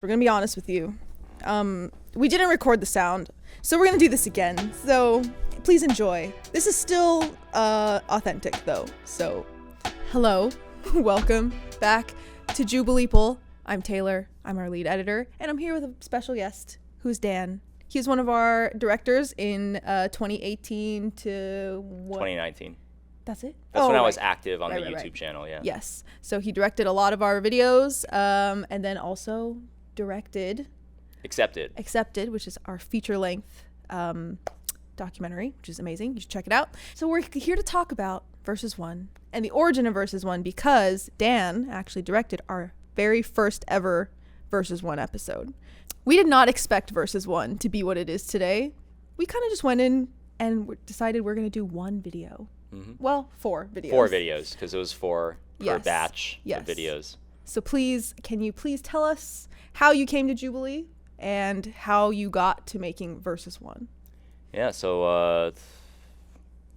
We're going to be honest with you. We didn't record the sound, so we're going to do this again. So please enjoy. This is still authentic, though. So hello, welcome back to Jubilee Team. I'm Taylor. I'm our lead editor, and I'm here with a special guest, who's Dan. He's one of our directors in 2018 to what? 2019. That's it? That's when I was right. active on the Right. YouTube channel, yeah. Yes. So he directed a lot of our videos, and then also directed Accepted, which is our feature-length documentary, which is amazing. You should check it out. So we're here to talk about Versus One and the origin of Versus One because Dan actually directed our very first ever Versus One episode. We did not expect Versus One to be what it is today. We kind of just went in and decided we're going to do one video. Mm-hmm. Well, 4 videos. 4 videos, because it was 4 per batch of videos. So can you please tell us how you came to Jubilee and how you got to making Versus One? Yeah, so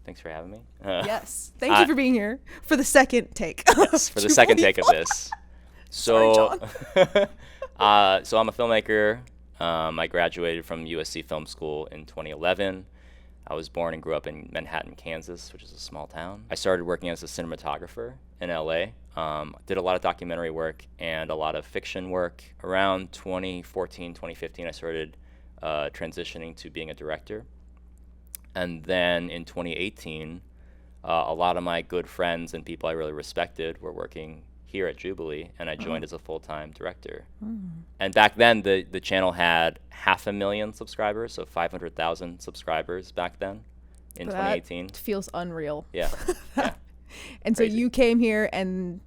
thanks for having me. Yes, thank you for being here for the second take. Yes, for the second take of this. So, Sorry, John. So I'm a filmmaker. I graduated from USC Film School in 2011. I was born and grew up in Manhattan, Kansas, which is a small town. I started working as a cinematographer in LA. Did a lot of documentary work and a lot of fiction work. Around 2014, 2015, I started transitioning to being a director. And then in 2018, a lot of my good friends and people I really respected were working here at Jubilee, and I joined as a full-time director. And back then, the channel had 500,000 subscribers, so 500,000 subscribers back then in 2018. That feels unreal. Yeah. Yeah. And Crazy. so you came here and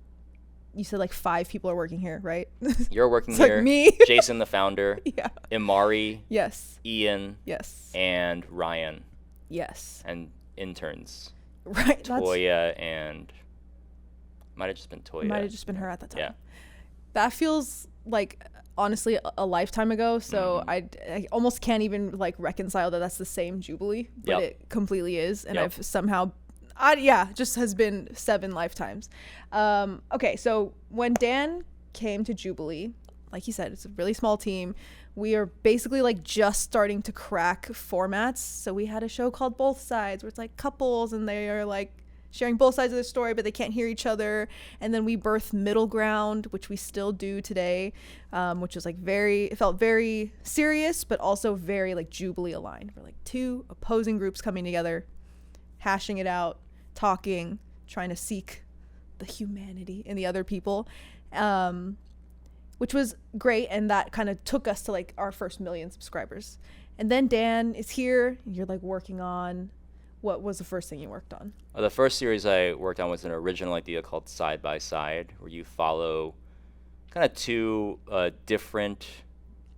you said like 5 people are working here, right? You're working It's here. like me. Jason, the founder. Yeah. Imari. Yes. Ian. Yes. And Ryan. Yes. And interns. Right. Toya and... Might have just been Toya. Might have just been her at the time. Yeah. That feels like, honestly, a lifetime ago. So I almost can't even like reconcile that that's the same Jubilee, but it completely is. And I've somehow, just has been 7 lifetimes. Okay, so when Dan came to Jubilee, like he said, it's a really small team. We are basically like just starting to crack formats. So we had a show called Both Sides, where it's like couples and they are like sharing both sides of the story, but they can't hear each other. And then we birthed Middle Ground, which we still do today, which was like it felt very serious, but also very like Jubilee aligned. We're like 2 opposing groups coming together, hashing it out, talking, trying to seek the humanity in the other people, which was great. And that kind of took us to like our first 1 million subscribers. And then Dan is here, and you're like working on... What was the first thing you worked on? The first series I worked on was an original idea called Side by Side, where you follow kind of 2 different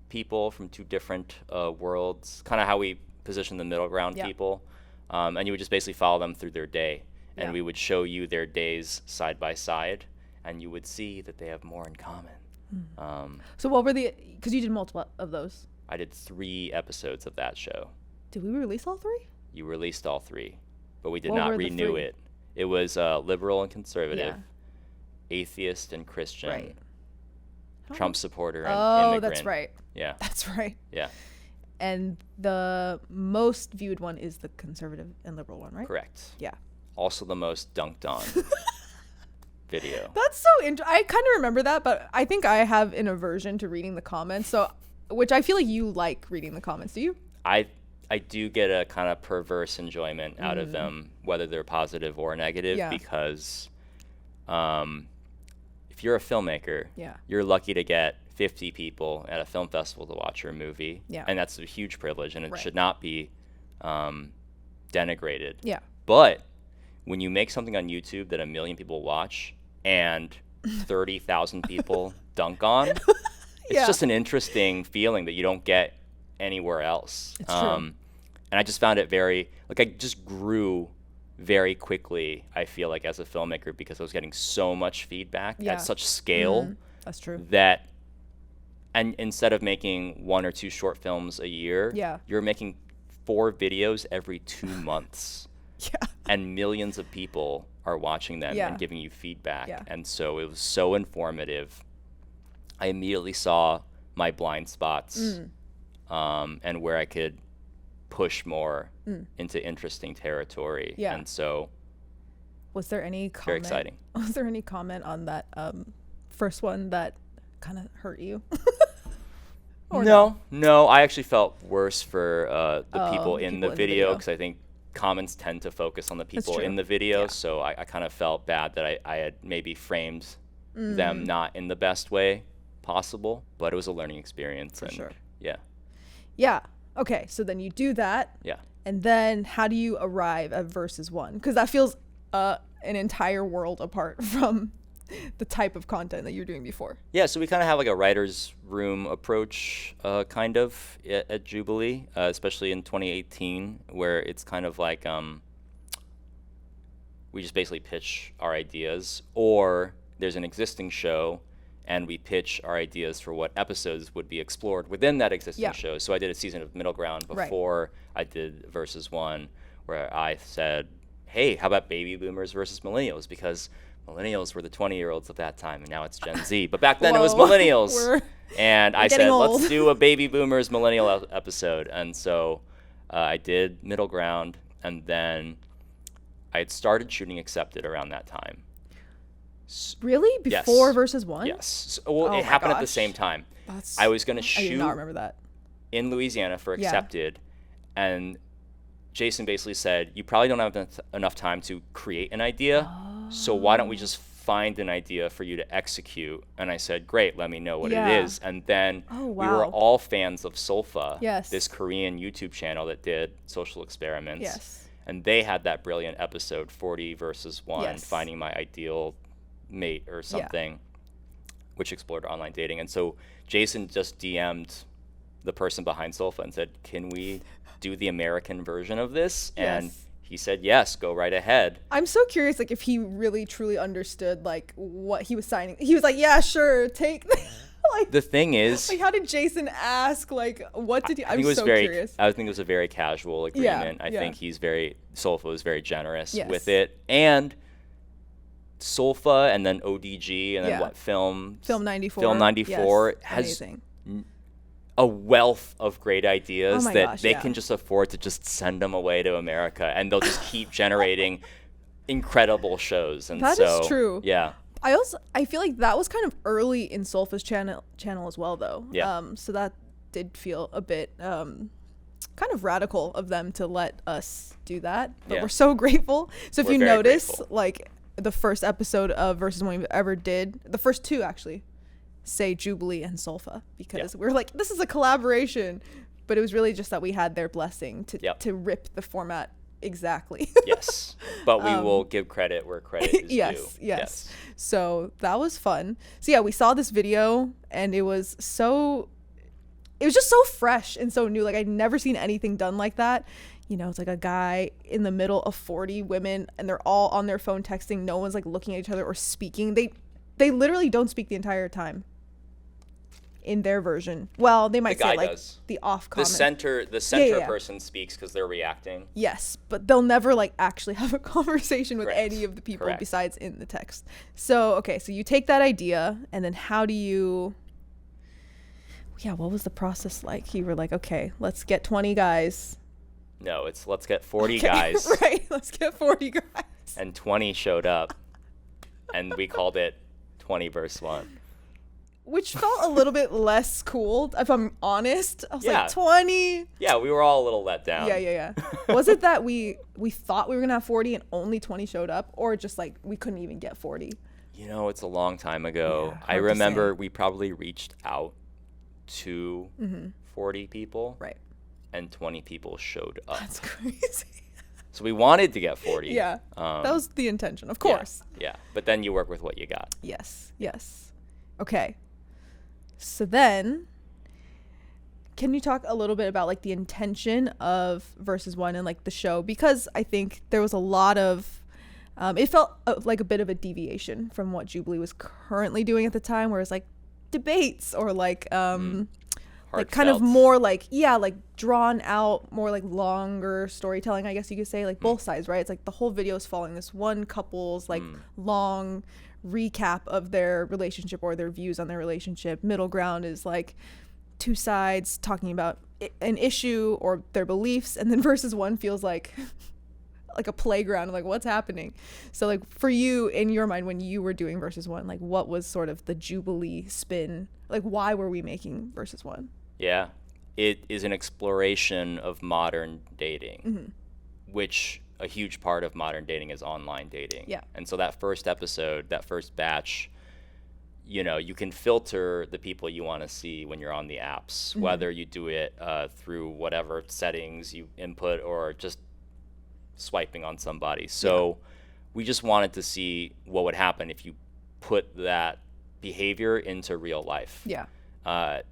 people from 2 different worlds, kind of how we position the middle ground people. And you would just basically follow them through their day. And we would show you their days side by side, and you would see that they have more in common. So what were because you did multiple of those. I did 3 episodes of that show. Did we release all 3? You released all 3, but we did What not were the renew 3? it. It was liberal and conservative, atheist and Christian, Trump supporter and immigrant. Oh, that's right. Yeah. That's right. Yeah. And the most viewed one is the conservative and liberal one, right? Correct. Yeah. Also the most dunked on video. That's so I kind of remember that, but I think I have an aversion to reading the comments, which I feel like you like reading the comments. Do you? I do get a kind of perverse enjoyment out of them, whether they're positive or negative, because if you're a filmmaker, you're lucky to get 50 people at a film festival to watch your movie, and that's a huge privilege, and it should not be denigrated. Yeah. But when you make something on YouTube that 1 million people watch and 30,000 people dunk on, it's just an interesting feeling that you don't get anywhere else. It's true. And I just found it I just grew very quickly, I feel like, as a filmmaker, because I was getting so much feedback at such scale. That's true. And instead of making 1 or 2 short films a year, you're making 4 videos every 2 months. And millions of people are watching them and giving you feedback. And so it was so informative. I immediately saw my blind spots, and where I could push more into interesting territory. Yeah. And so was there any comment? Very exciting. Was there any comment on that first one that kind of hurt you? No. I actually felt worse for the people in the video, because I think comments tend to focus on the people in the video. So I kind of felt bad that I had maybe framed them not in the best way possible, but it was a learning experience. For sure. Yeah. Okay. So then you do that. Yeah. And then how do you arrive at versus one? Because that feels an entire world apart from the type of content that you're doing before. Yeah, so we kind of have like a writer's room approach kind of at Jubilee, especially in 2018, where it's kind of like we just basically pitch our ideas, or there's an existing show and we pitch our ideas for what episodes would be explored within that existing show. So I did a season of Middle Ground before I did Versus One, where I said, hey, how about baby boomers versus millennials? Because millennials were the 20-year-olds of that time, and now it's Gen Z. But back then it was millennials. And I said, let's do a baby boomers millennial episode. And so I did Middle Ground, and then I had started shooting Accepted around that time. Really? Before Versus One? Yes. So, it happened at the same time. I was going to shoot I did not remember that. in Louisiana for Accepted, and Jason basically said, you probably don't have enough time to create an idea, so why don't we just find an idea for you to execute? And I said, great, let me know what it is. And then we were all fans of Solfa, this Korean YouTube channel that did social experiments. And they had that brilliant episode, 40 versus 1, finding my ideal mate or something, which explored online dating. And so Jason just DM'd the person behind Solfa and said, can we do the American version of this? And he said, yes, go right ahead. I'm so curious, like, if he really truly understood, like, what he was signing. He was like, yeah, sure, take like, the thing is, like, how did Jason ask? Like, what did he? I'm so curious. I think it was a very casual agreement. I think Solfa was very generous with it. And Solfa, and then ODG, and then Film 94. Film 94 has a wealth of great ideas that they can just afford to just send them away to America, and they'll just keep generating incredible shows. And that is true. Yeah. I feel like that was kind of early in Solfa's channel as well, though. Yeah. So that did feel a bit kind of radical of them to let us do that, but we're so grateful. So if you notice, like, the first episode of Versus One we ever did, the first two actually, say Jubilee and Solfa, because we're like, this is a collaboration, but it was really just that we had their blessing to rip the format exactly. Yes, but we will give credit where credit is due. Yes. So that was fun. So we saw this video, and it was just so fresh and so new. Like, I'd never seen anything done like that. You know, it's like a guy in the middle of 40 women, and they're all on their phone texting. No one's like looking at each other or speaking. They literally don't speak the entire time in their version. Well, they might say like the off comment. The center person speaks because they're reacting. Yes, but they'll never like actually have a conversation with any of the people besides in the text. So, okay, so you take that idea, and then how do you... what was the process like? You were like, okay, let's get 20 guys. No, it's let's get 40 guys. Right, let's get 40 guys. And 20 showed up, and we called it 20 versus 1. Which felt a little bit less cool, if I'm honest. I was like, 20? Yeah, we were all a little let down. Yeah. Was it that we thought we were going to have 40 and only 20 showed up, or just like we couldn't even get 40? You know, it's a long time ago. I remember we probably reached out to 40 people. Right. And 20 people showed up. That's crazy. So we wanted to get 40. Yeah. That was the intention, of course. Yeah. But then you work with what you got. Yes. Okay. So then, can you talk a little bit about like the intention of Versus One and like the show? Because I think there was a lot of, it felt like a bit of a deviation from what Jubilee was currently doing at the time, where it's like debates or like, like kind of more like like drawn out, more like longer storytelling, I guess you could say, like both sides, right? It's like the whole video is following this one couple's like long recap of their relationship or their views on their relationship. Middle ground is like two sides talking about an issue or their beliefs, and then versus one feels like a playground, like what's happening. So like for you, in your mind, when you were doing versus one, like what was sort of the Jubilee spin? Like why were we making versus one? Yeah, it is an exploration of modern dating, which a huge part of modern dating is online dating. Yeah. And so that first episode, that first batch, you know, you can filter the people you want to see when you're on the apps, whether you do it through whatever settings you input or just swiping on somebody. So we just wanted to see what would happen if you put that behavior into real life. Yeah.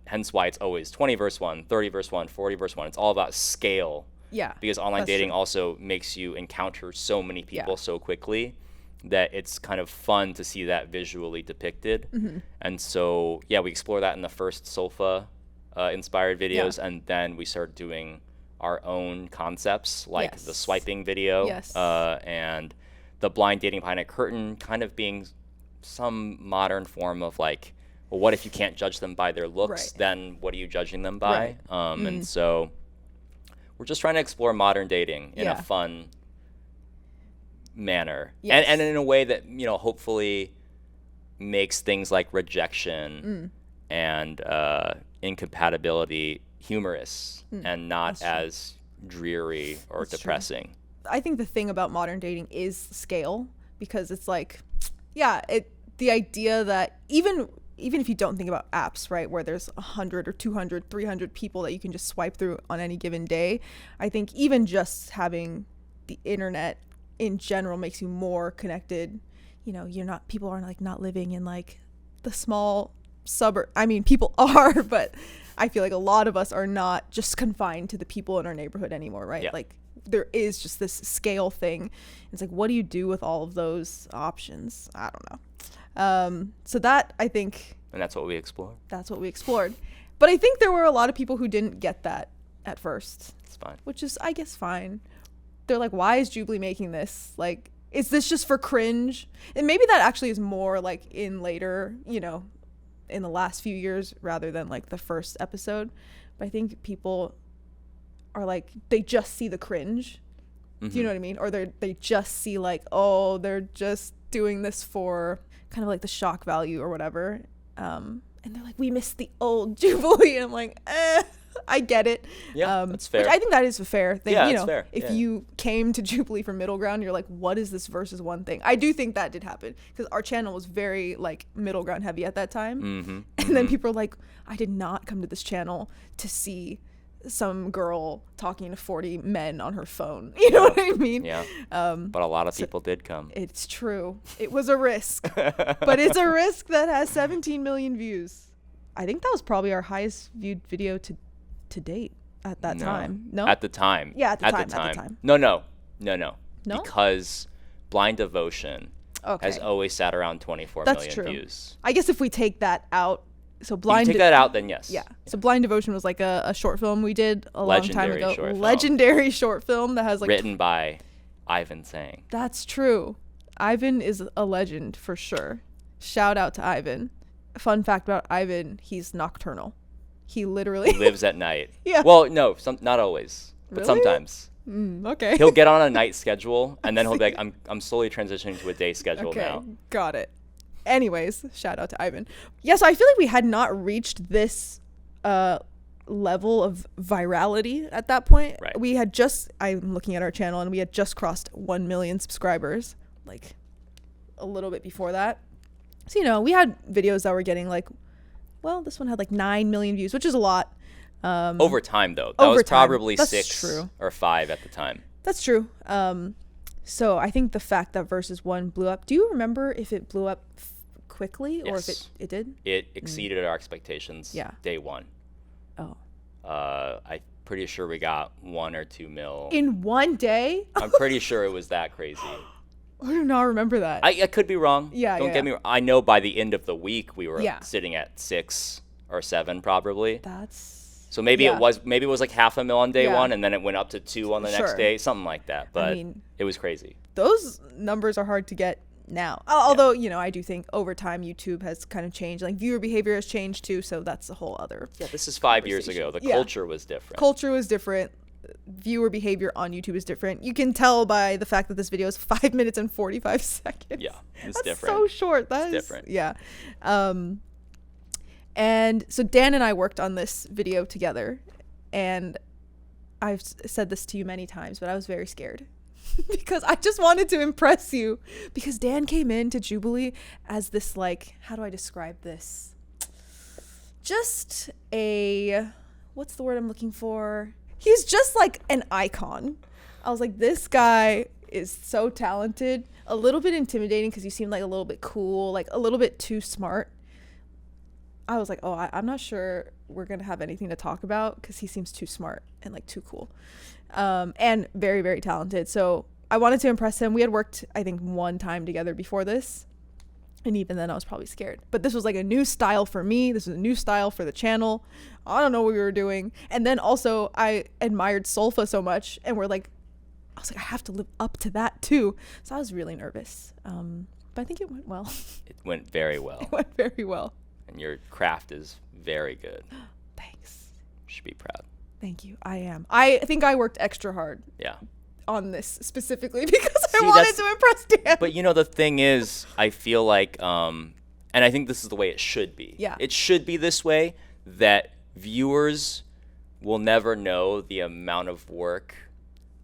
Hence why it's always 20 verse 1, 30 verse 1, 40 verse 1. It's all about scale. Yeah. Because online That's dating true. also makes you encounter so many people so quickly that it's kind of fun to see that visually depicted. And so, yeah, we explore that in the first Solfa inspired videos, and then we start doing our own concepts, like the swiping video, and the blind dating behind a curtain kind of being some modern form of like, well, what if you can't judge them by their looks? Then what are you judging them by? And so we're just trying to explore modern dating in a fun manner, and in a way that, you know, hopefully makes things like rejection and incompatibility humorous and not as dreary or depressing. I think the thing about modern dating is scale, because it's like, the idea that even if you don't think about apps, right, where there's 100 or 200, 300 people that you can just swipe through on any given day, I think even just having the internet in general makes you more connected. You know, people aren't like not living in like the small suburb. I mean, people are, but I feel like a lot of us are not just confined to the people in our neighborhood anymore, right? Like there is just this scale thing. It's like, what do you do with all of those options? I don't know. So that, I think, and that's what we explored. But I think there were a lot of people who didn't get that at first. It's fine. Which is, I guess, fine. They're like, why is Jubilee making this? Like, is this just for cringe? And maybe that actually is more like in later, you know, in the last few years rather than like the first episode. But I think people are like, they just see the cringe. Do you know what I mean? Or they just see like, oh, they're just doing this for kind of like the shock value or whatever. And they're like, we miss the old Jubilee. And I'm like, I get it. Yeah, that's fair. Which I think that is a fair thing. Yeah, you it's know, fair. If you came to Jubilee for middle ground, you're like, what is this versus one thing? I do think that did happen because our channel was very like middle ground heavy at that time. And then people are like, I did not come to this channel to see some girl talking to 40 men on her phone. You know what I mean? Yeah. But a lot of people did come. It's true. It was a risk. But it's a risk that has 17 million views. I think that was probably our highest viewed video to date at that time. No? At the time. Yeah, at the time. No. No? Because Blind Devotion has always sat around 24 That's million true. views. I guess if we take that out, so If you take that out, then yes. Yeah. So Blind Devotion was like a short film we did a long time ago. Legendary Short film that has like written by Ivan Sang. That's true. Ivan is a legend for sure. Shout out to Ivan. Fun fact about Ivan, he's nocturnal. He literally lives at night. Yeah. Well, no, not always, but Really? sometimes. Okay. He'll get on a night schedule, and then he'll be like, I'm slowly transitioning to a day schedule now. Got it. Anyways, shout out to Ivan. Yeah, so I feel like we had not reached this level of virality at that point. Right. We had I'm looking at our channel, and we had just crossed 1 million subscribers, like a little bit before that. So, you know, we had videos that were getting like, well, this one had like 9 million views, which is a lot. Over time, though. That was probably That's 6 true. or 5 at the time. That's true. So I think the fact that Versus 1 blew up, do you remember if it blew up quickly or if it did? It exceeded our expectations day one. Oh. I'm pretty sure we got 1 or 2 mil. In one day? I'm pretty sure it was that crazy. I do not remember that. I could be wrong. Don't get me wrong. I know by the end of the week we were sitting at 6 or 7 probably. So maybe it was like 500,000 on day one, and then it went up to 2 on the next day, something like that. But I mean, it was crazy. Those numbers are hard to get now. Although, you know, I do think over time YouTube has kind of changed. Like viewer behavior has changed too, so that's a whole other. Yeah, this is 5 years ago. The culture was different. Culture was different. Viewer behavior on YouTube is different. You can tell by the fact that this video is 5 minutes and 45 seconds. Yeah, it's that's different. So short. That's different. Yeah. And so Dan and I worked on this video together, and I've said this to you many times, but I was very scared because I just wanted to impress you, because Dan came into Jubilee as this, like, how do I describe this? Just what's the word I'm looking for? He's just like an icon. I was like, this guy is so talented, a little bit intimidating because you seem like a little bit cool, like a little bit too smart. I was like, oh, I'm not sure we're going to have anything to talk about because he seems too smart and like too cool, and very, very talented. So I wanted to impress him. We had worked, I think, one time together before this. And even then I was probably scared. But this was like a new style for me. This was a new style for the channel. I don't know what we were doing. And then also I admired Solfa so much. And I was like, I have to live up to that too. So I was really nervous. But I think it went well. It went very well. It went very well. And your craft is very good. Thanks. You should be proud. Thank you. I am. I think I worked extra hard. Yeah. On this specifically because I wanted to impress Dan. But you know, the thing is, I feel like, and I think this is the way it should be. Yeah. It should be this way, that viewers will never know the amount of work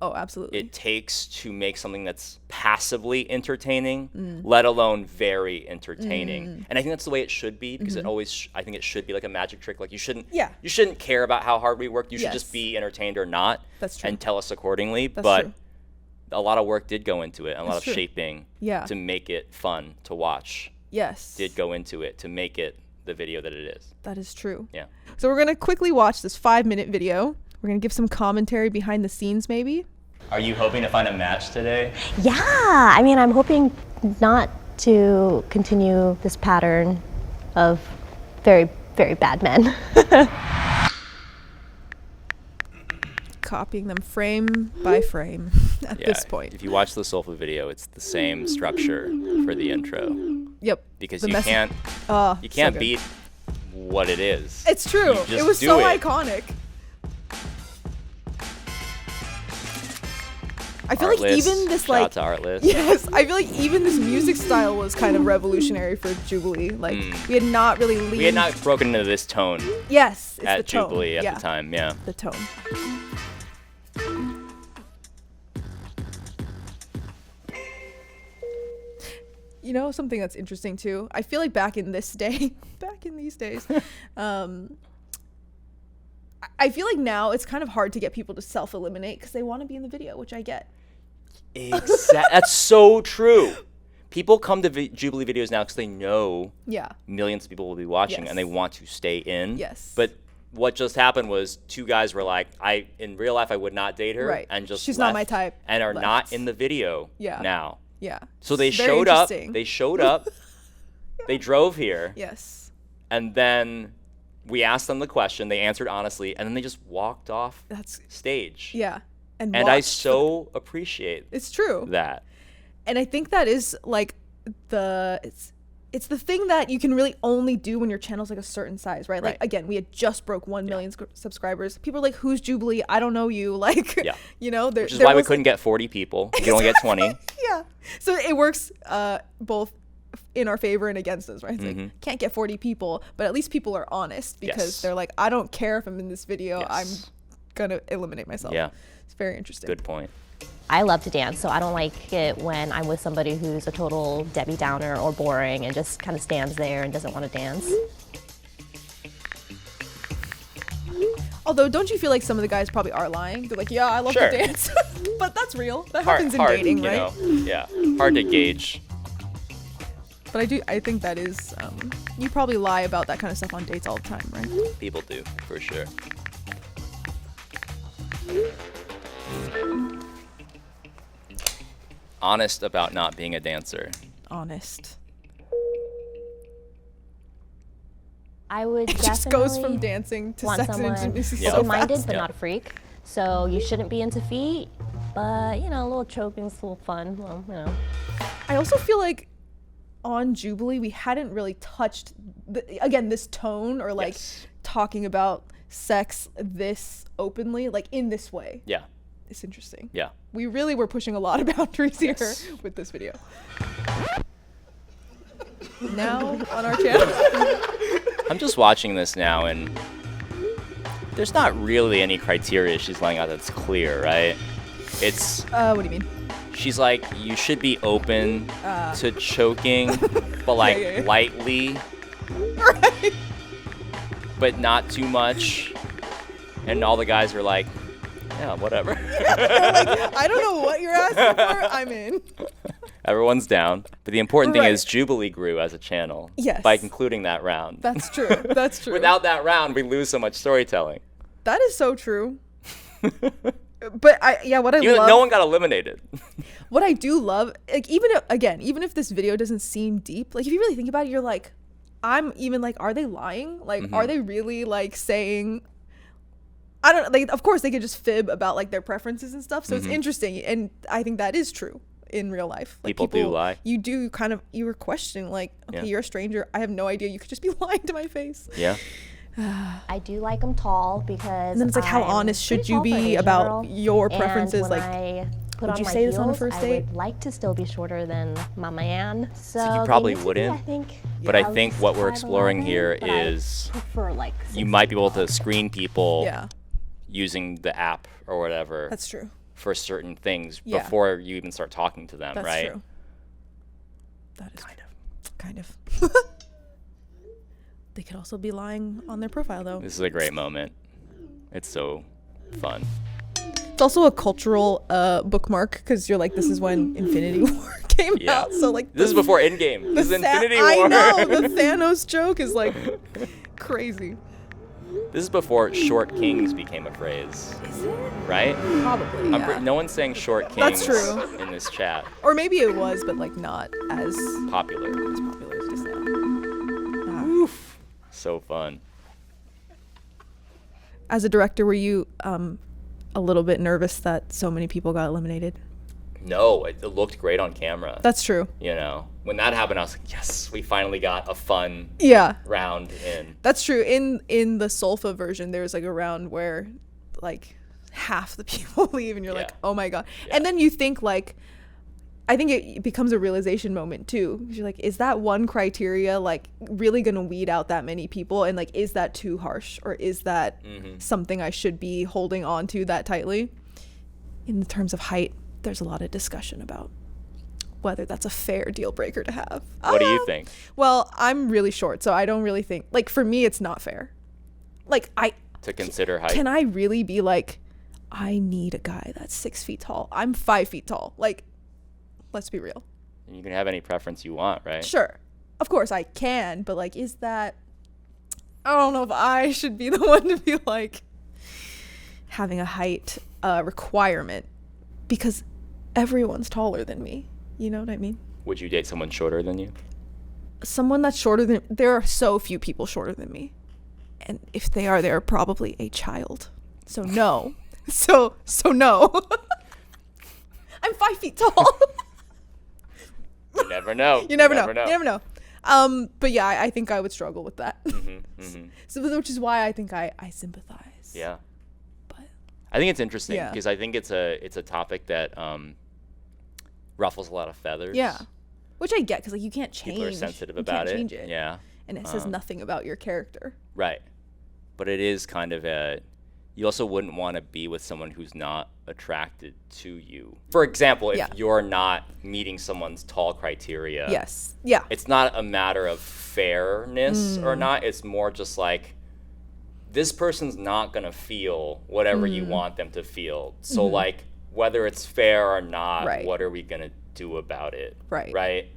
absolutely. it takes to make something that's passively entertaining, let alone very entertaining. And I think that's the way it should be, because it always, I think it should be like a magic trick. Like you shouldn't care about how hard we worked. You should just be entertained or not. That's true. And tell us accordingly. That's but true. a lot of work did go into it, and a lot of true. shaping to make it fun to watch. Yes. Did go into it to make it the video that it is. That is true. Yeah. So we're going to quickly watch this 5-minute video. We're going to give some commentary behind the scenes maybe. Are you hoping to find a match today? Yeah, I mean, I'm hoping not to continue this pattern of very, very bad men. Copying them frame by frame at this point. If you watch the Solfa video, it's the same structure for the intro. Yep. Because you can't beat what it is. It's true. It was so iconic. I feel like even this, like, shout out to Artlist. Yes, I feel like even this music style was kind of revolutionary for Jubilee. Like we had not really leaned. We had not broken into this tone. Yes, it's at the tone. Jubilee at the time, yeah. The tone. You know something that's interesting too? I feel like back in these days, I feel like now it's kind of hard to get people to self-eliminate because they want to be in the video, which I get. That's so true. People come to Jubilee videos now because they know millions of people will be watching and they want to stay in. Yes. But what just happened was two guys were like, in real life I would not date her, and just she's left not my type, and are not in the video now. Yeah. So they showed up. They showed up. They drove here. Yes. And then we asked them the question. They answered honestly, and then they just walked off stage. Yeah. And I so appreciate it's true that. And I think that is like it's the thing that you can really only do when your channel's like a certain size, right? Like again, we had just broke 1 million subscribers. People are like, "Who's Jubilee? I don't know you." Like, you know, which is why we couldn't get 40 people. We can only get 20. Yeah. So it works both in our favor and against us, right? It's like, can't get 40 people, but at least people are honest because they're like, I don't care if I'm in this video. I'm gonna eliminate myself. Yeah. It's very interesting. Good point. I love to dance, so I don't like it when I'm with somebody who's a total Debbie Downer or boring and just kind of stands there and doesn't want to dance. Although, don't you feel like some of the guys probably are lying? They're like, yeah, I love to dance. But that's real. That happens in dating, right? Yeah, hard to gauge. But I think that is, you probably lie about that kind of stuff on dates all the time, right? People do, for sure. Honest about not being a dancer. Honest. I would it definitely just goes from dancing to want sex and intimacy so open-minded, fast. but not a freak. So you shouldn't be into feet, but you know, a little choking's a little fun. Well, you know. I also feel like on Jubilee, we hadn't really touched, again, this tone or like talking about sex this openly, like in this way. Yeah. It's interesting. Yeah. We really were pushing a lot of boundaries here with this video. Now on our channel. I'm just watching this now, and there's not really any criteria she's laying out that's clear, right? It's what do you mean? She's like, you should be open to choking, but like lightly, Right. but not too much. And all the guys are like, yeah, whatever. Like, I don't know what you're asking for. I'm in. Everyone's down. But the important thing is Jubilee grew as a channel by concluding that round. That's true. That's true. Without that round, we lose so much storytelling. That is so true. But what I love, no one got eliminated. What I do love, like, even if this video doesn't seem deep, like if you really think about it, you're like, I'm even like, are they lying? Like, are they really like saying, I don't like, of course they could just fib about like their preferences and stuff. So it's interesting. And I think that is true in real life. Like, people do lie. You were questioning like, okay, you're a stranger. I have no idea. You could just be lying to my face. Yeah. I do like them tall because. And then it's like, how honest should you be about your preferences? Like, would you say this on a first date? I would like to still be shorter than my man. So you probably wouldn't. I think. But I think what we're exploring here is you might be able to screen people using the app or whatever. That's true. For certain things before you even start talking to them, That's right? True. That is kind of. They could also be lying on their profile, though. This is a great moment. It's so fun. It's also a cultural bookmark because you're like, this is when Infinity War came out. So like, this is before Endgame. This is Infinity War. I know the Thanos joke is like crazy. This is before short kings became a phrase. Is it? Right? Probably. No one's saying short kings That's true. in this chat. Or maybe it was, but like not as popular. As popular as it is now. Oof. So fun. As a director, were you a little bit nervous that so many people got eliminated? No, it looked great on camera. That's true. You know, when that happened, I was like, yes, we finally got a fun round in. That's true. In the Solfa version, there's like a round where like half the people leave and you're like, oh my God. And then you think like, I think it becomes a realization moment too. You're like, is that one criteria like really gonna weed out that many people? And like, is that too harsh, or is that something I should be holding on to that tightly? In the terms of height, there's a lot of discussion about whether that's a fair deal breaker to have. What do you think? Well, I'm really short, so I don't really think, like, for me, it's not fair. Like, to consider height. Can I really be like, I need a guy that's 6 feet tall? I'm 5 feet tall. Like, let's be real. And you can have any preference you want, right? Sure. Of course I can, but like, is that, I don't know if I should be the one to be like having a height requirement because everyone's taller than me. You know what I mean? Would you date someone shorter than you? Someone that's shorter than, there are so few people shorter than me. And if they are, they're probably a child. So no. so no. I'm 5 feet tall. You never know. You never know. But yeah, I think I would struggle with that. So, which is why I think I sympathize. Yeah. But I think it's interesting because I think it's a topic that ruffles a lot of feathers. Yeah. Which I get because like you can't change. People are sensitive about it. Change it. Yeah. And it says nothing about your character. Right. But it is kind of you also wouldn't want to be with someone who's not attracted to you. For example, if you're not meeting someone's tall criteria. Yes. Yeah. It's not a matter of fairness or not. It's more just like, this person's not going to feel whatever you want them to feel. So like, whether it's fair or not, what are we going to do about it? Right.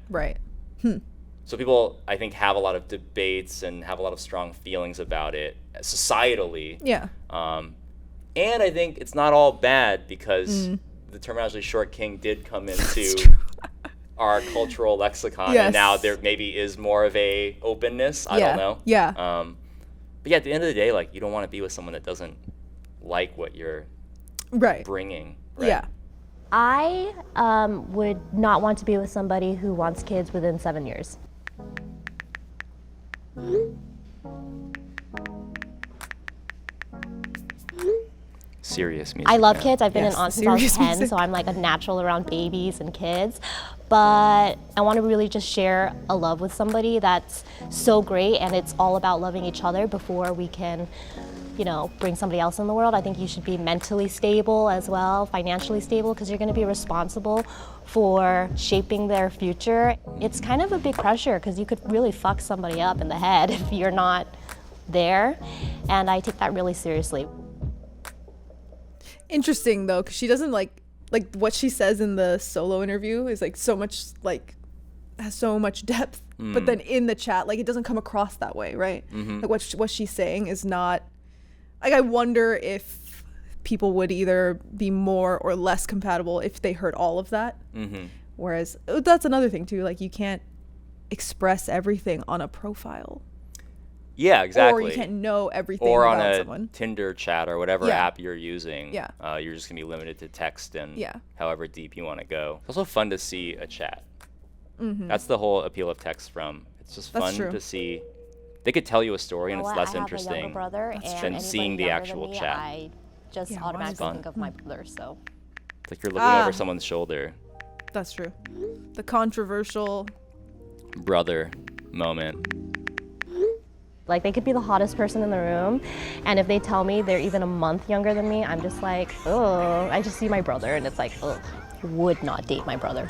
So people, I think, have a lot of debates and have a lot of strong feelings about it societally. Yeah. And I think it's not all bad because the terminology short king did come into our cultural lexicon. And now there maybe is more of a openness. I don't know. Yeah. But yeah, at the end of the day, like, you don't want to be with someone that doesn't like what you're bringing. Right? Yeah. I would not want to be with somebody who wants kids within 7 years. Serious music. I love now. kids. I've been Yes, an aunt since I was serious 10, music. so I'm like a natural around babies and kids. But I want to really just share a love with somebody that's so great, and it's all about loving each other before we can, bring somebody else in the world. I think you should be mentally stable as well, financially stable, because you're going to be responsible for shaping their future. It's kind of a big pressure because you could really fuck somebody up in the head if you're not there, and I take that really seriously. Interesting though, because she doesn't like what she says in the solo interview is like so much has so much depth, but then in the chat it doesn't come across that way, right? Like what she's saying is not like, I wonder if people would either be more or less compatible if they heard all of that. Whereas that's another thing too, like you can't express everything on a profile. Yeah, exactly. Or you can't know everything or on about a someone. Tinder chat or whatever Yeah. app you're using. Yeah. You're just gonna be limited to text and Yeah. however deep you want to go. It's also fun to see a chat. That's the whole appeal of text from. It's just That's fun true. to see. They could tell you a story and You know it's what? less I have a younger interesting brother, and than anybody seeing the younger than actual me, chat. I just Yeah, automatically fun. think of my brother. So It's like you're looking over someone's shoulder. That's true. The controversial. Brother moment. like they could be the hottest person in the room, and if they tell me they're even a month younger than me, I'm just like, oh, I just see my brother, and it's like, oh, I would not date my brother.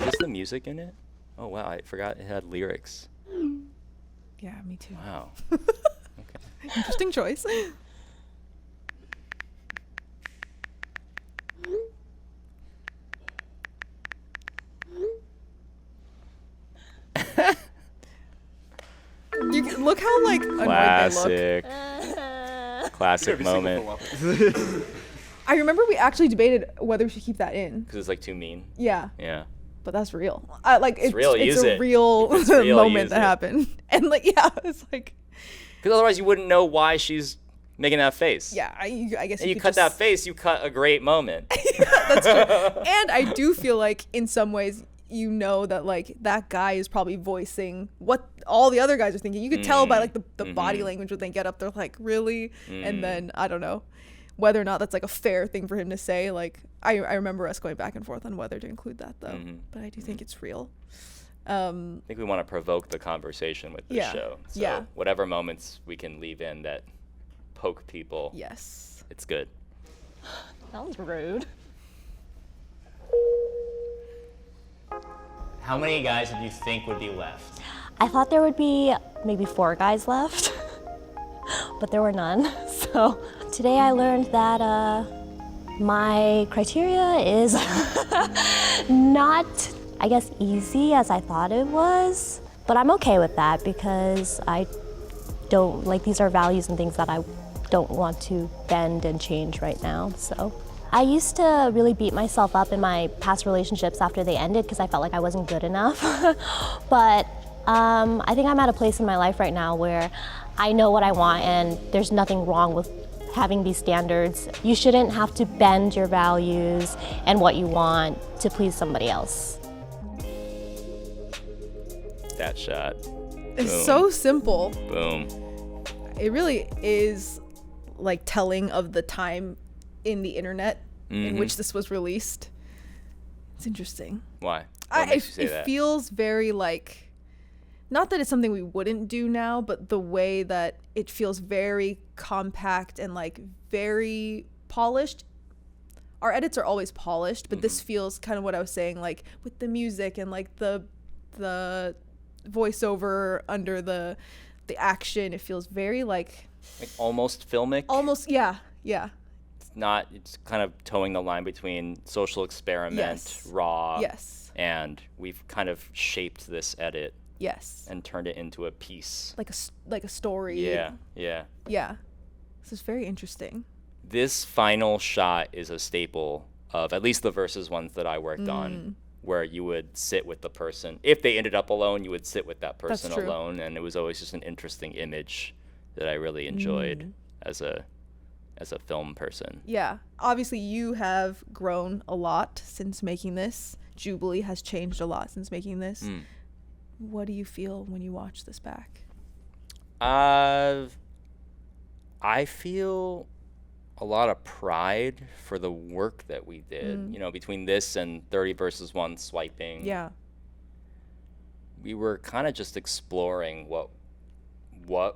Is the music in it? Oh wow, I forgot it had lyrics. Yeah, me too. Wow. Interesting choice. Look how like annoyed they look. Classic moment. I remember we actually debated whether we should keep that in. Because it's like too mean. Yeah, Yeah. but that's real. It's real, It's use a it. real If it's real, moment use that it. happened, and like yeah, it's like Because otherwise you wouldn't know why she's making that face. yeah. I guess And you could cut that just- face, you cut a great moment. That's true. And I do feel like in some ways, you know, that like that guy is probably voicing what all the other guys are thinking. You could tell by like the body language when they get up. They're like, really? And then I don't know whether or not that's like a fair thing for him to say. Like I remember us going back and forth on whether to include that though. But I do think it's real. I think we want to provoke the conversation with this Yeah. show. So Yeah. whatever moments we can leave in that poke people, Yes. it's good. That was rude. How many guys did you think would be left? I thought there would be maybe 4 guys left, but there were none. So today I learned that my criteria is not, I guess, easy as I thought it was. But I'm okay with that because I don't, like, these are values and things that I don't want to bend and change right now, so. I used to really beat myself up in my past relationships after they ended because I felt like I wasn't good enough. But I think I'm at a place in my life right now where I know what I want and there's nothing wrong with having these standards. You shouldn't have to bend your values and what you want to please somebody else. That shot. It's Boom. so simple. Boom. It really is like telling of the time in the internet in which this was released. It's interesting. Why? What makes you say It that? feels very like, not that it's something we wouldn't do now, but the way that it feels very compact and like very polished. Our edits are always polished, but this feels kind of what I was saying, like with the music and like the voiceover under the action. It feels very like almost filmic. almost yeah. It's kind of towing the line between social experiment, Yes. raw, Yes. and we've kind of shaped this edit Yes. and turned it into a piece. Like a story. Yeah. Yeah. This is very interesting. This final shot is a staple of at least the Versus ones that I worked on, where you would sit with the person. If they ended up alone, you would sit with that person true. alone, and it was always just an interesting image that I really enjoyed as a as a film person. Yeah. Obviously, you have grown a lot since making this. Jubilee has changed a lot since making this. What do you feel when you watch this back? I feel a lot of pride for the work that we did. You know, between this and 30 versus 1 swiping. Yeah. We were kind of just exploring what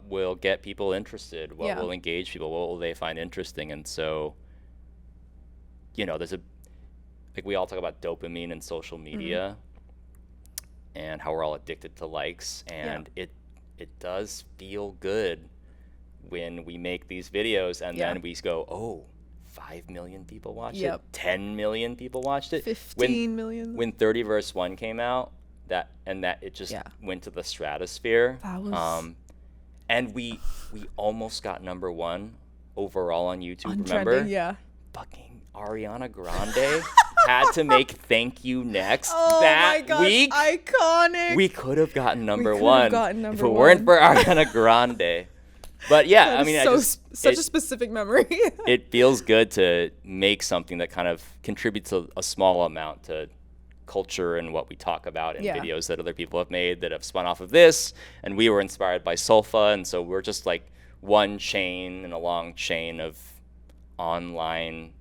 will get people interested, what will engage people, what will they find interesting. And so, you know, there's like we all talk about dopamine and social media and how we're all addicted to likes, and it does feel good when we make these videos and then we go, oh, 5 million people watched it, 10 million people watched it, 15 million. When 30 verse 1 came out, that it just went to the stratosphere. That was and we almost got #1 overall on YouTube. on remember? trending, yeah. Fucking Ariana Grande had to make Thank You Next Oh that my gosh, week. #1. We could have gotten #1 gotten if #1. it weren't for Ariana Grande. But yeah, I mean, such a specific memory. it feels good to make something that kind of contributes a small amount to culture and what we talk about in videos that other people have made that have spun off of this. And we were inspired by Sulfa, and so we're just like one chain in a long chain of online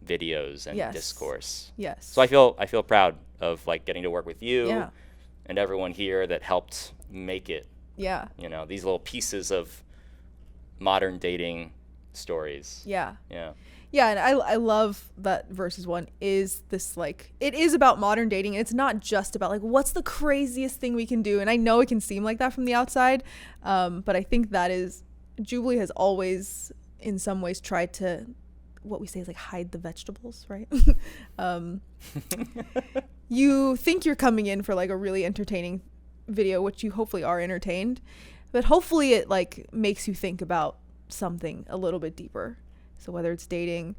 videos and discourse. Yes. So I feel proud of like getting to work with you and everyone here that helped make it. Yeah. You know, these little pieces of modern dating stories. Yeah. Yeah. Yeah, and I love that versus 1 is this, like, it is about modern dating. It's not just about like what's the craziest thing we can do. And I know it can seem like that from the outside, but I think that is Jubilee has always in some ways tried to, what we say is like hide the vegetables, right? You think you're coming in for like a really entertaining video, which you hopefully are entertained, but hopefully it like makes you think about something a little bit deeper. So whether it's dating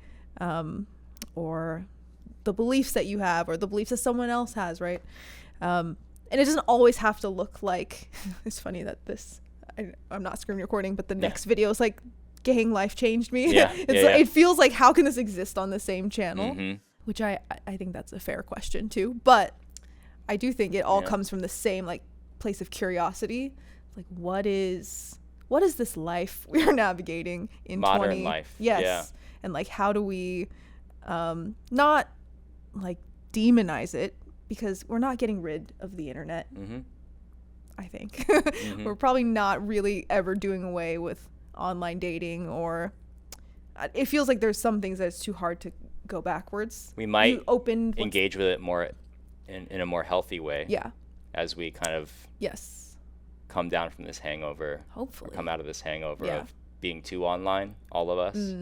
or the beliefs that you have or the beliefs that someone else has, right? And it doesn't always have to look like, it's funny that I'm not screen recording, but the next video is like, gang life changed me. It feels like, how can this exist on the same channel? Which I think that's a fair question too. But I do think it all comes from the same like place of curiosity. Like, what is this life we are navigating in modern life? Yes. Yeah. And like, how do we not like demonize it, because we're not getting rid of the internet. I think we're probably not really ever doing away with online dating, or it feels like there's some things that it's too hard to go backwards. We might engage with it more in a more healthy way. Yeah. As we kind of come down from this hangover. Hopefully. Or come out of this hangover of being too online, all of us.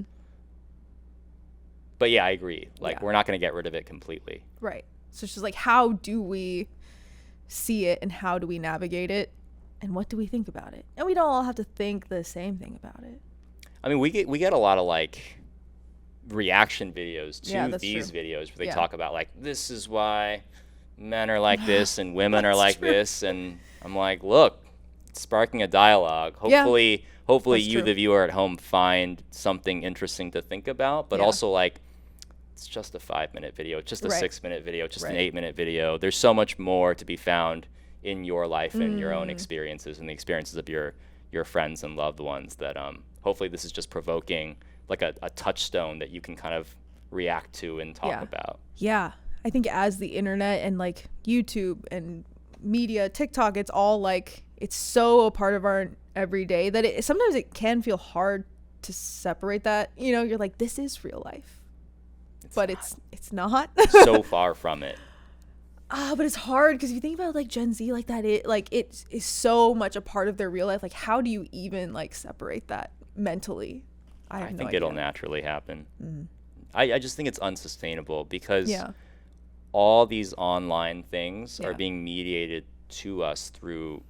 But yeah, I agree. Like, we're not going to get rid of it completely. Right. So it's just like, how do we see it and how do we navigate it and what do we think about it? And we don't all have to think the same thing about it. I mean, we get a lot of like reaction videos to these true. videos where they talk about like, this is why men are like this and women are like this, and I'm like, look, it's sparking a dialogue. Hopefully you, the viewer at home, find something interesting to think about, but also like, it's just a 5-minute video, it's just a 6-minute video, just an 8-minute video. There's so much more to be found in your life and your own experiences and the experiences of your friends and loved ones that hopefully this is just provoking like a touchstone that you can kind of react to and talk about. Yeah. I think as the internet and like YouTube and media, TikTok, it's all like, it's so a part of our everyday that sometimes it can feel hard to separate that. You know, you're like, this is real life. It's not so far from it. But it's hard because if you think about like Gen Z, like that, it is so much a part of their real life. Like, how do you even like separate that mentally? I think it'll naturally happen. I just think it's unsustainable because all these online things are being mediated to us through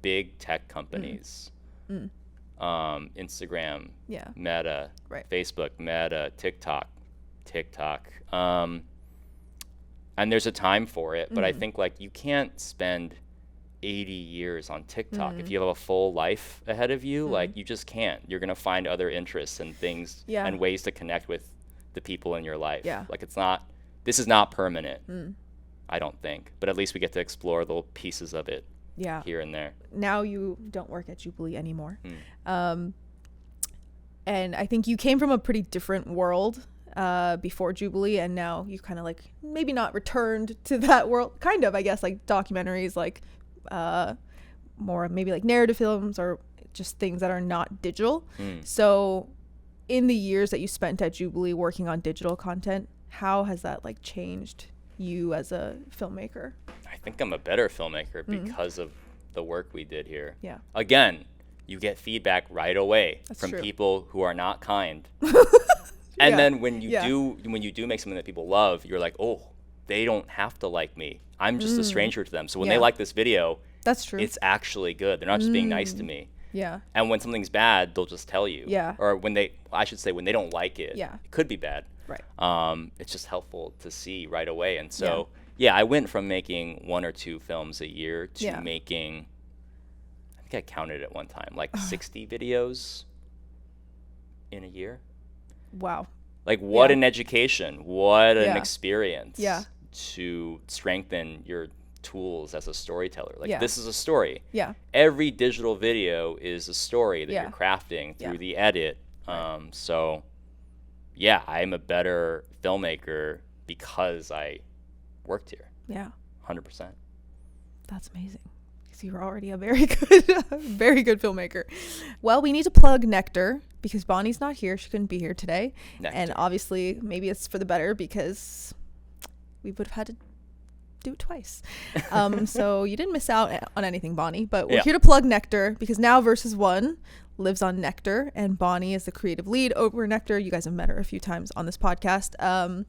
big tech companies. Instagram, Meta, Facebook, Meta, TikTok. And there's a time for it, but I think like you can't spend 80 years on TikTok. If you have a full life ahead of you, like you just can't. You're going to find other interests and things and ways to connect with the people in your life. Yeah. Like this is not permanent, I don't think. But at least we get to explore little pieces of it here and there. Now you don't work at Jubilee anymore. And I think you came from a pretty different world before Jubilee, and now you've kind of like maybe not returned to that world, kind of, I guess, like documentaries, like more maybe like narrative films or just things that are not digital. So in the years that you spent at Jubilee working on digital content, how has that like changed you as a filmmaker? I think I'm a better filmmaker because of the work we did here. Yeah. Again, you get feedback right away from true. people who are not kind. And then when you do make something that people love, you're like, oh, they don't have to like me. I'm just a stranger to them. So when they like this video, that's true. It's actually good. They're not just being nice to me. Yeah. And when something's bad, they'll just tell you. Yeah. Or when they don't like it, it could be bad. Right. It's just helpful to see right away. And so, I went from making 1 or 2 films a year to making, I think I counted at one time, like 60 videos in a year. Wow. Like what an education, what an experience to strengthen your tools as a storyteller. Like this is a story. Yeah. Every digital video is a story that you're crafting through the edit. So I'm a better filmmaker because I worked here. Yeah. 100%. That's amazing. Because you're already a very good filmmaker. Well, we need to plug Nectar because Bonnie's not here. She couldn't be here today. Nectar. And obviously maybe it's for the better because we would have had to do it twice. So you didn't miss out on anything, Bonnie, but we're here to plug Nectar because now Versus One lives on Nectar and Bonnie is the creative lead over Nectar. You guys have met her a few times on this podcast.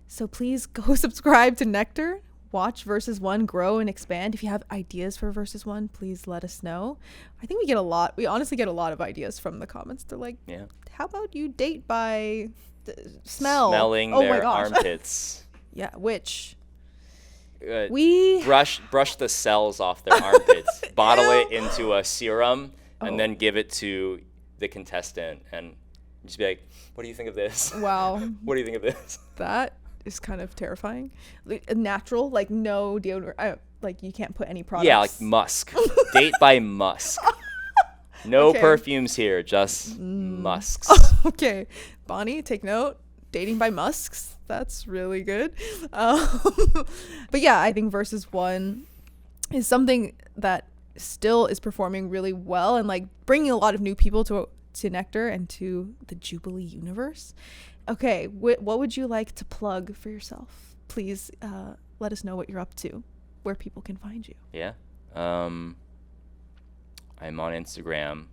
So please go subscribe to Nectar, watch Versus One grow and expand. If you have ideas for Versus One, please let us know. I think we honestly get a lot of ideas from the comments. They're like, how about you date by smelling their armpits? Yeah, which we brush the cells off their armpits, bottle it into a serum, and then give it to the contestant, and just be like, "What do you think of this?" Wow. What do you think of this? That is kind of terrifying. Like, natural, like no deodorant, like you can't put any products. Yeah, like musk. Date by musk. No perfumes here, just musks. Okay, Bonnie, take note. Dating by musks. That's really good. But yeah, I think Versus One is something that still is performing really well and like bringing a lot of new people to Nectar and to the Jubilee universe. Okay, what would you like to plug for yourself? Please let us know what you're up to, where people can find you. Yeah. I'm on Instagram.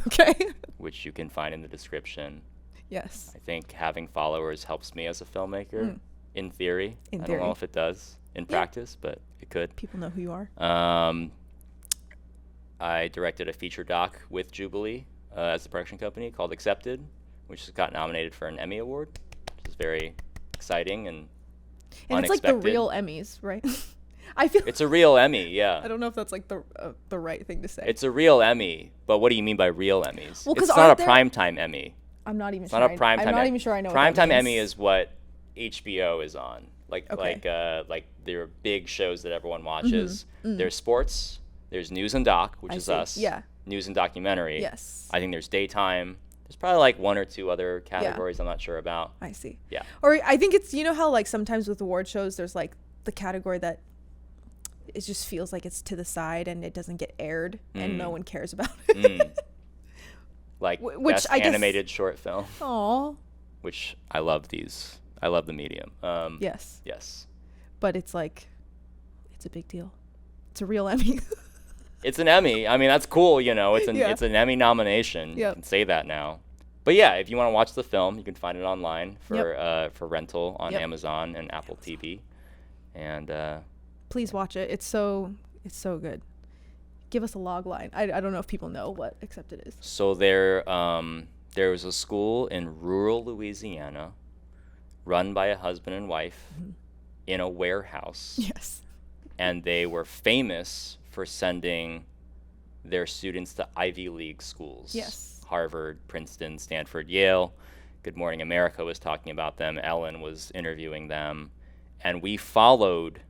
Okay. Which you can find in the description. Yes. I think having followers helps me as a filmmaker, in theory. I don't know if it does in practice, but it could. People know who you are. I directed a feature doc with Jubilee as the production company called Accepted, which got nominated for an Emmy Award, which is very exciting and unexpected. It's like the real Emmys, right? I feel it's a real Emmy, yeah. I don't know if that's like the right thing to say. It's a real Emmy, but what do you mean by real Emmys? Well, it's not a primetime Emmy. I'm not even it's sure. Not a primetime. I'm not even sure I know. Primetime Emmy is what HBO is on. Like there are big shows that everyone watches. There's sports. There's news and doc, which is us. Yeah. News and documentary. Yes. I think there's daytime. There's probably like 1 or 2 other categories I'm not sure about. I see. Yeah. Or I think it's, you know how like sometimes with award shows there's like the category that it just feels like it's to the side and it doesn't get aired and no one cares about it. Like best animated short film. Aw. Which I love these. I love the medium. Yes. Yes. But it's like, it's a big deal. It's a real Emmy. It's an Emmy. I mean, that's cool, you know. It's an Emmy nomination. Yep. You can say that now. But yeah, if you want to watch the film, you can find it online for rental on Amazon and Apple TV. And please watch it. It's so good. Give us a log line. I don't know if people know what Accepted is. So there was a school in rural Louisiana run by a husband and wife in a warehouse. Yes. And they were famous for sending their students to Ivy League schools. Yes. Harvard, Princeton, Stanford, Yale. Good Morning America was talking about them. Ellen was interviewing them. And we followed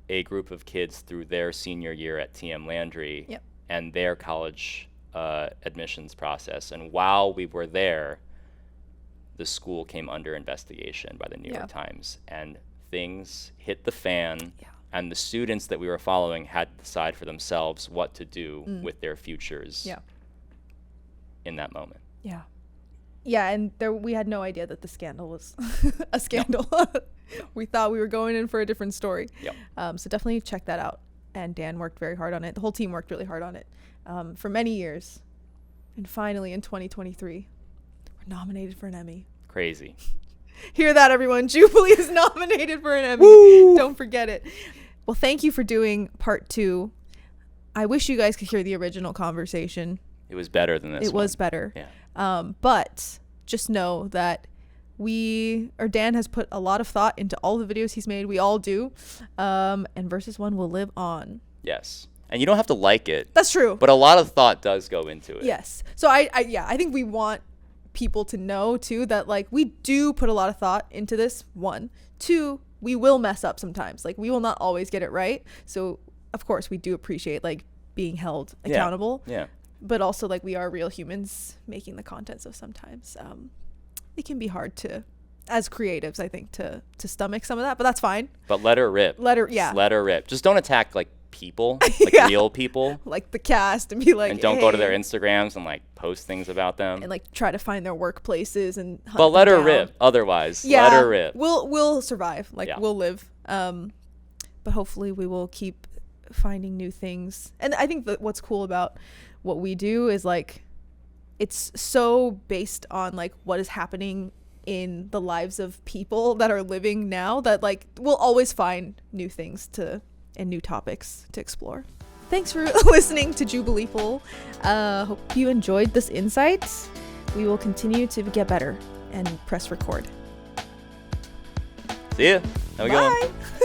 a group of kids through their senior year at TM Landry Yep. and their college admissions process. And while we were there, the school came under investigation by the New York Times. And things hit the fan. Yeah. And the students that we were following had to decide for themselves what to do with their futures in that moment. Yeah. Yeah, and we had no idea that the scandal was a scandal. We thought we were going in for a different story. Yep. So definitely check that out. And Dan worked very hard on it. The whole team worked really hard on it for many years. And finally, in 2023, we're nominated for an Emmy. Crazy. Hear that, everyone. Jubilee is nominated for an Emmy. Woo! Don't forget it. Well, thank you for doing part 2. I wish you guys could hear the original conversation. It was better than this. It was better. Yeah. But just know that Dan has put a lot of thought into all the videos he's made. We all do. And Versus 1 will live on. Yes. And you don't have to like it. That's true. But a lot of thought does go into it. Yes. So I think we want people to know too that like we do put a lot of thought into this. 1, 2, we will mess up sometimes. Like we will not always get it right. So of course we do appreciate like being held accountable. Yeah. But also like we are real humans making the content, so sometimes it can be hard to, as creatives, I think, to stomach some of that, but that's fine. But let her rip. Just let her rip. Just don't attack like people, like real people, like the cast, and be like, and don't go to their Instagrams and like post things about them and like try to find their workplaces and hunt but let them her down. rip. Otherwise, let her rip. We'll survive. Like we'll live. But hopefully we will keep finding new things. And I think that what's cool about what we do is like it's so based on like what is happening in the lives of people that are living now that like we'll always find new things and new topics to explore. Thanks for listening to Jubilee Pool. Hope you enjoyed this insight. We will continue to get better and press record. See ya. How we going? Bye.